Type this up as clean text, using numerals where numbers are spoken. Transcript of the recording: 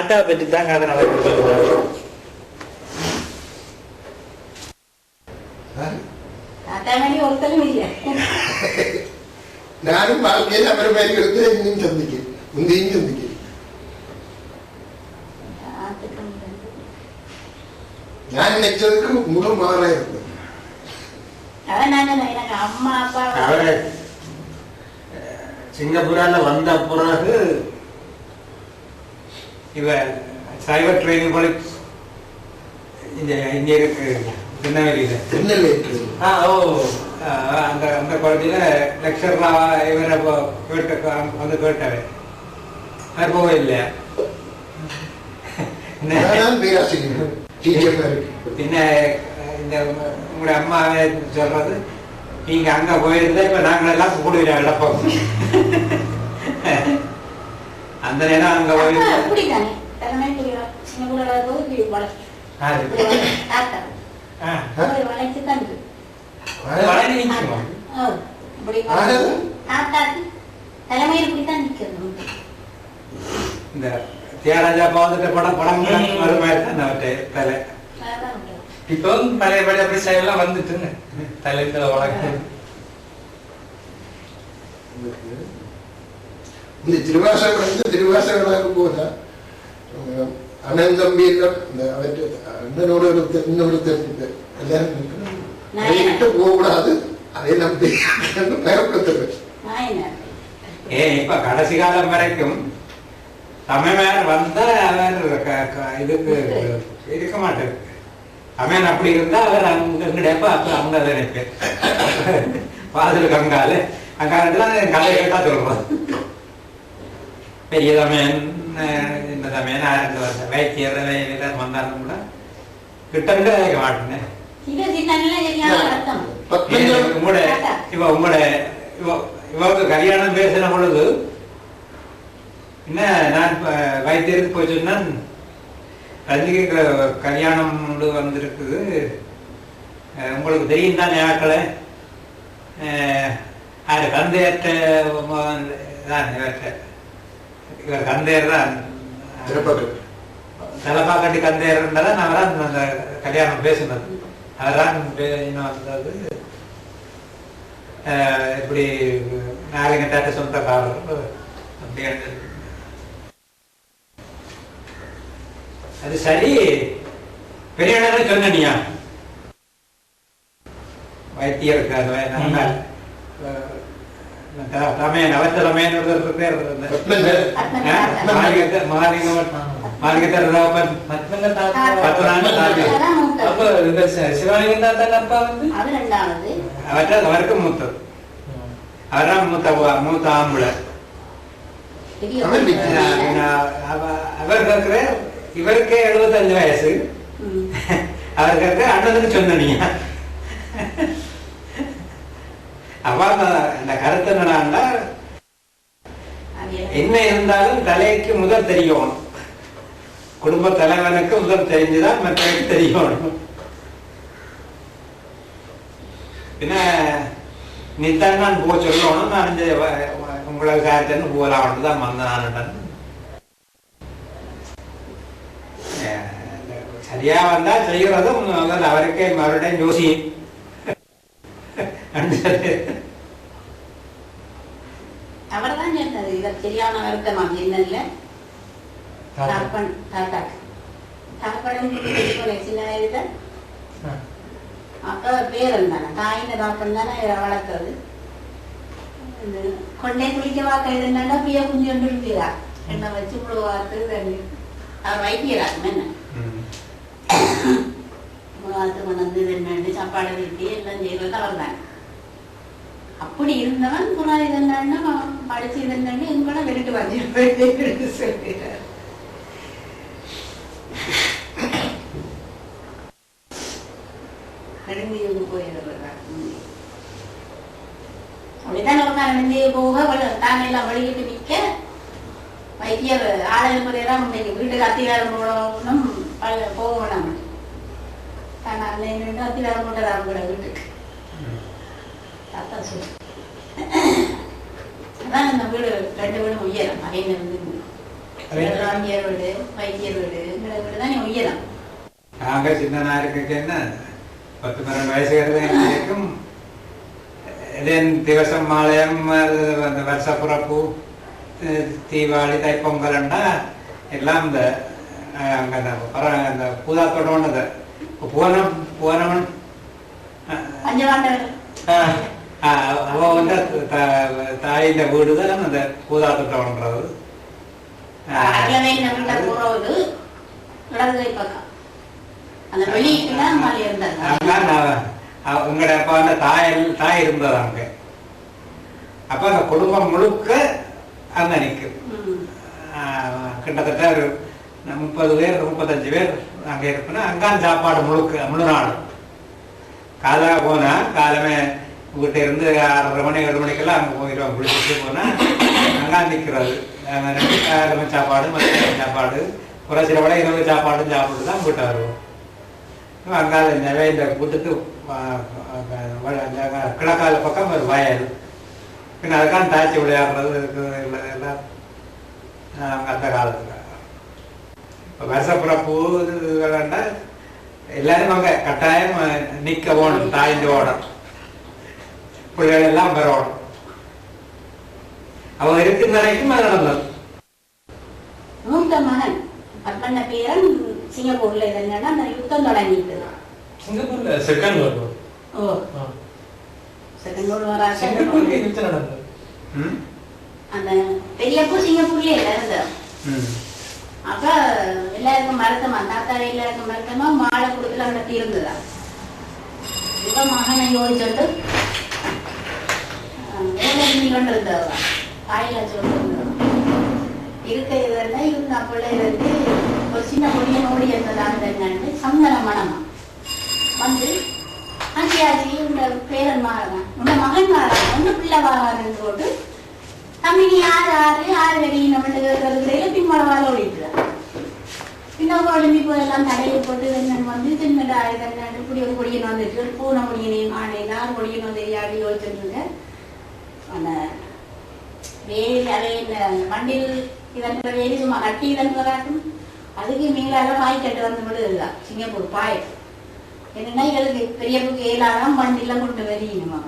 தாத்தா பற்றி தான் கதை நடக்கிறது. நானும் வாழ்க்கையில் அவர் மாதிரி எடுத்து இன்னும் சந்திக்கிறேன், முந்தையும் சந்திக்கிறேன். நான் நினைச்சதுக்கு முகம் மாறா இருந்தது. சிங்கப்பூரால வந்த பிறகு இவ சைபர் ட்ரைனிங் காலேஜ் இங்க இருக்கு திருநெல்வேலியில. அந்த அந்த காலேஜில் லெக்சர்லாம் இவரை கேட்டு வந்து கேட்டாரு. அது போக இல்லையா பின்ன இந்த உங்களுடைய அம்மாவே சொல்றது, நீங்க அங்க போயிருந்தா இப்ப நாங்கள் எல்லாம் கூடுவிட இழப்போம். அந்த நேரம் அங்க போயிருந்தோம். இந்த தியாகராஜா பாவத்தை படம் படம் மாதிரி தலை இப்போ பழைய பழைய அப்படி சைடெல்லாம் வந்துட்டுங்க தலைத்துல வழக்கு. இந்த திருவாசகம் போதா அண்ணன் தம்பி எல்லாம் இந்த அவற்றை அண்ணனோட இன்னொருத்தர் எல்லாரும் போகக்கூடாது, அதை நம்பி பயப்படுத்துறேன். இப்ப கடைசி காலம் வரைக்கும் தமிழர் வந்தா அவர் இதுக்கு இருக்க மாட்டாரு. அமேன் அப்படி இருந்தா அவர் அங்க கிடைப்பா, அப்ப அவங்க அதை நினைப்பேன். வாசலுக்கு அங்காலத்துல கதை கேட்டா சொல்றோம். பெரிய தமையன் இந்த தமையன் வைத்தியர் வந்தாலும் கூட கிட்ட கேட்க மாட்டேன். இவருக்கு கல்யாணம் பேசின பொழுது என்ன நான் வைத்தியருக்கு போய் சொன்னேன், ரஜினிக்கு கல்யாணம் வந்திருக்குது, உங்களுக்கு தெரியும் தானே ஆக்களை, அது தந்தையற்ற இவர் தந்தையர் தான் தலைப்பாக்கட்டி தந்தையர் இருந்தாலும் அவரான் அந்த கல்யாணம் பேசினது. அவரான் வந்தது இப்படி நாளைக்கு தாட்ட சொந்தக்காரர் அப்படி. அது சரி, பெரிய இடம் சொன்னியா வைத்தியருக்கு தமையன் அவற்ற தமையன் சிவாலிங்கம் தாத்தா அப்பா வந்து அவருக்கு மூத்தது. அவர்தான் மூத்த ஆம்பளை. அவர் கேட்கிற இவருக்கே 75 வயசு, அவர் கேட்க அண்ணனுக்கு சொன்னீங்க. அப்ப அந்த கருத்து என்னன்னா, என்ன இருந்தாலும் தலைக்கு முதல் தெரியணும், குடும்ப தலைவனுக்கு முதல் தெரிஞ்சுதான் மற்றவருக்கு தெரியணும். பின்ன நீத்தான் நான் போக சொல்லணும், நான் உங்களுக்கு காய்ச்சல் போகலாம்னு தான் வந்தேன். சரியா வந்தா செய்யறதும் அவருக்கே மறுபடியும் யோசி. அவர்தான் சொன்னது, இவர் சரியான வருத்தம் என்னல்ல சின்ன வயதுல அப்ப பேரன் தானே, தாயின தாப்பன் தானே வளர்க்கறது. கொண்டே குளிக்க வாக்க இதுன்னா பிய குஞ்சு கொண்டு இருக்கிறா, என்ன வச்சு இவ்வளவு வார்த்து அவர் வைக்கிறார் என்ன வார்த்து கொண்டு என்னண்டு சாப்பாடு வீட்டி எல்லாம் செய்வது அவர் தான். அப்படி இருந்தவன் புறாது இதென்னா படிச்சு இதென்னு எங்கூட வெளிட்டு வந்து சொல்கிறார். நெடுந்தீவுக்கு போயிடுறார். அப்படித்தான் ஒரு நாள் நெடுந்தீவு போக தான் எல்லாம் வழிகிட்டு நிற்க வைத்தியர் ஆளுநர் முறையெல்லாம் வீட்டுக்கு அத்திவாரம் போடணும் போக வேணாம். அத்திவாரம் போட்டதான் கூட வீட்டுக்கு அதான் இந்த வீடு 2 வீடும் உயரம் அறையில இருந்து வாத்தியார் வீடு வைத்தியர் வீடு எங்களை வீடு தான் உயரம். நாங்க சின்ன இருக்கு என்ன 10-12 வயசுக்கும் திவசம் மாலயம் அந்த வருஷப்புறப்பு தீபாவளி தைப்பொங்கல்ண்டா எல்லாம் இந்த அங்கே அந்த பூதாத்தோட ஒன்றுது போனவன் அவ வந்து தாயின் வீடு தான் அந்த பூதாத்தோட ஒன்றது. உங்களோட அப்ப அந்த தாய் இருந்தது அங்க. அப்ப அந்த குடும்பம் முழுக்க அங்க நிற்கும். கிட்டத்தட்ட ஒரு 30 பேர் 35 பேர் அங்க இருக்குன்னா அங்கான் சாப்பாடு முழு நாடு. காலையாக போனா காலமே வீட்டை இருந்து 6:30 மணி 7 மணிக்கெல்லாம் அங்கே போயிடுவாங்க. குளிச்சுட்டு போனா அங்கான் நிற்கிறது. காலமை சாப்பாடு மத்தியான சாப்பாடு ஒரு சில விட இரவு சாப்பாடும் சாப்பிட்டு தான் வீட்டை வருவோம். அங்கால நிறைய இந்த வீட்டுக்கு கிழக்கால பக்கம் ஒரு வயல். பின்ன அதுக்கான தாய்ச்சி விளையாடுறது இருக்கு எல்லாம் அந்த காலத்துல. இப்போ வருஷப்புறப்பு இதுகள்னா எல்லாரும் அங்கே கட்டாயம் நிற்க போகணும். தாய்ந்து ஓடும் பிள்ளைகள் எல்லாம் பெறணும். அவங்க இருக்கிற வரைக்கும் அது நடந்தது. மூத்த மகன் பத்மண்ண பேரன் சிங்கப்பூர்ல என்னன்னா அந்த யுத்தம் தொடங்கிட்டு சிங்கப்பூர்ல second world war. Second world war சிங்கப்பூர்ல யுத்தம் நடந்தது. அந்த பெரியப்போ சிங்கப்பூர்ல இருந்தா. அப்ப எல்லாருக்கும் மருத்துவமா தாத்தா எல்லாருக்கும் மருத்துவமா மாலை கொடுத்துல கட்டி இருந்ததா. இப்ப மகனை யோசிச்சுட்டு கொண்டு இருந்தவா தாயில சொல்லிட்டு இருக்க இதெல்லாம் இவங்க அப்பள்ள இருந்து ஒரு சின்ன பொடிய நோடி இருந்ததான்னு சந்தன மனமா வந்து அங்கேயாச்சு இந்த பேரன் மாறான் உன்ன மகன் மாறான் ஒன்னு பிள்ளை வாரான்னு போட்டு தம்பி நீ யாரு வெடி நம்மளுக்கு பின்மளவால ஓடிட்டுதான். பின்ன உடம்பி போயெல்லாம் தடையை போட்டு வந்து தின்னடா இதெல்லாம் இப்படி ஒரு கொடியன் வந்துட்டு பூனை கொடியனையும் ஆணையும் 4 கொடியனும் தெரியாது யோசிச்சுட்டு அந்த வேலி அதே இந்த மண்டில் இதன்ற வேலி சும்மா கட்டி இதன்றாட்டும் அதுக்கு மேலால பாய் கட்டு வந்து விடுதுதான் சிங்கப்பூர் பாய். என்னன்னா எங்களுக்கு பெரியப்புக்கு ஏழாதான் மண்டில கொண்டு வரீங்கம்மா.